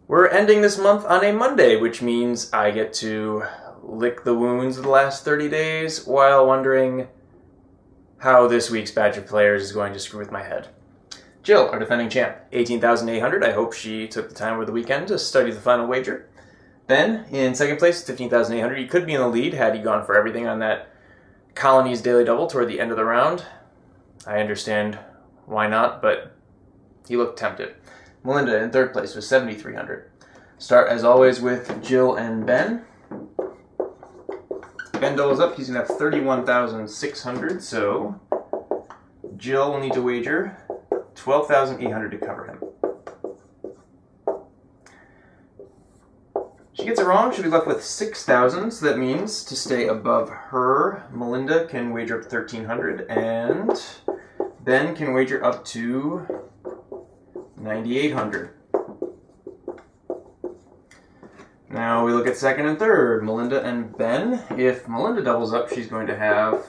We're ending this month on a Monday, which means I get to lick the wounds of the last 30 days while wondering how this week's batch of players is going to screw with my head. Jill, our defending champ, 18,800. I hope she took the time over the weekend to study the final wager. Ben, in second place, 15,800. He could be in the lead had he gone for everything on that Colonies daily double toward the end of the round. I understand why not, but he looked tempted. Melinda in third place with 7,300. Start, as always, with Jill and Ben. Ben doubles up. He's going to have 31,600, so Jill will need to wager 12,800 to cover him. She gets it wrong. She'll be left with 6,000, so that means to stay above her, Melinda can wager up to 1,300, and Ben can wager up to 9,800. Now we look at second and third, Melinda and Ben. If Melinda doubles up, she's going to have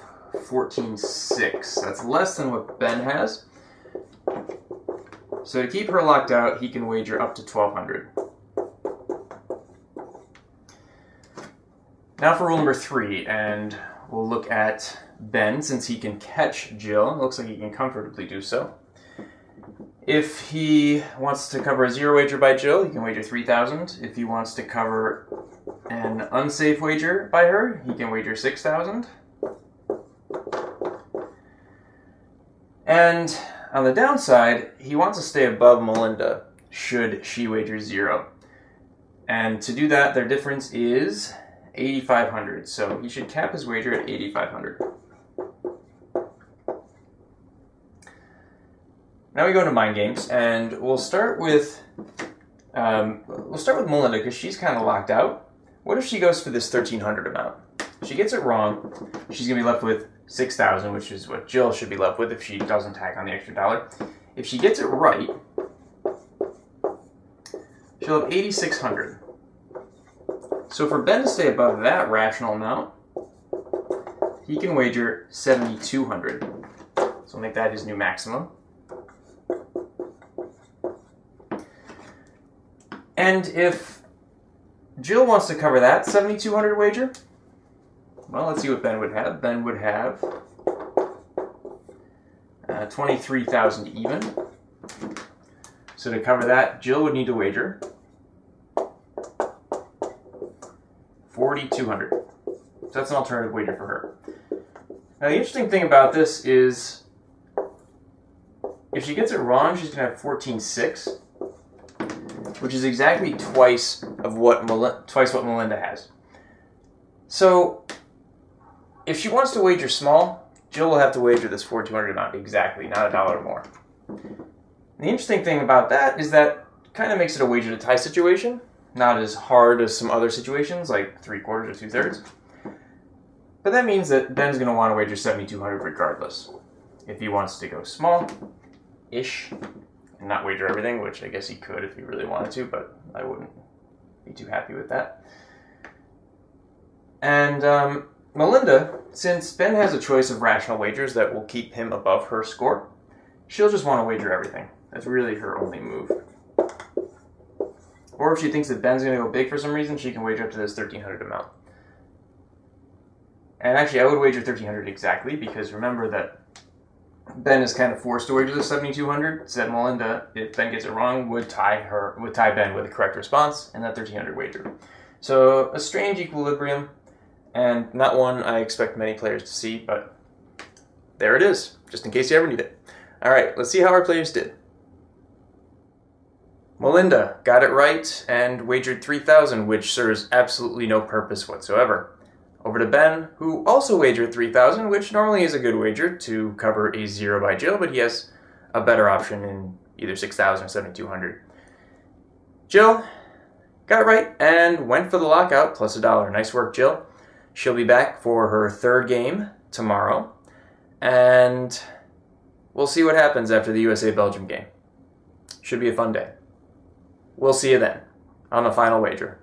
14,600. That's less than what Ben has. So to keep her locked out, he can wager up to 1,200. Now for rule number 3, and we'll look at Ben since he can catch Jill. It looks like he can comfortably do so. If he wants to cover a zero wager by Jill, he can wager 3,000. If he wants to cover an unsafe wager by her, he can wager 6,000. And on the downside, he wants to stay above Melinda should she wager 0. And to do that, their difference is 8,500. So he should cap his wager at 8,500. Now we go into mind games, and we'll start with Melinda because she's kind of locked out. What if she goes for this 1,300 amount? She gets it wrong. She's gonna be left with 6,000, which is what Jill should be left with if she doesn't tack on the extra dollar. If she gets it right, she'll have 8,600. So for Ben to stay above that rational amount, he can wager 7,200. So we'll make that his new maximum. And if Jill wants to cover that 7,200 wager, well, let's see what Ben would have. Ben would have 23,000 even. So to cover that, Jill would need to wager 4,200. So that's an alternative wager for her. Now the interesting thing about this is if she gets it wrong, she's going to have 14,600. Which is exactly twice what Melinda has. So, if she wants to wager small, Jill will have to wager this 4,200 amount exactly, not $1 more. The interesting thing about that is that kind of makes it a wager to tie situation, not as hard as some other situations like 3/4 or 2/3. But that means that Ben's going to want to wager 7,200 regardless. If he wants to go small-ish, and not wager everything, which I guess he could if he really wanted to, but I wouldn't be too happy with that. And Melinda, since Ben has a choice of rational wagers that will keep him above her score, she'll just want to wager everything. That's really her only move. Or if she thinks that Ben's going to go big for some reason, she can wager up to this 1,300 amount. And actually, I would wager 1,300 exactly, because remember that Ben is kind of forced to wager the 7,200, so that Melinda, if Ben gets it wrong, would tie Ben with the correct response and that 1,300 wager. So a strange equilibrium, and not one I expect many players to see, but there it is, just in case you ever need it. All right, let's see how our players did. Melinda got it right and wagered 3,000, which serves absolutely no purpose whatsoever. Over to Ben, who also wagered 3,000, which normally is a good wager to cover a 0 by Jill, but he has a better option in either 6,000 or 7,200. Jill got it right and went for the lockout plus $1. Nice work, Jill. She'll be back for her third game tomorrow, and we'll see what happens after the USA-Belgium game. Should be a fun day. We'll see you then on the final wager.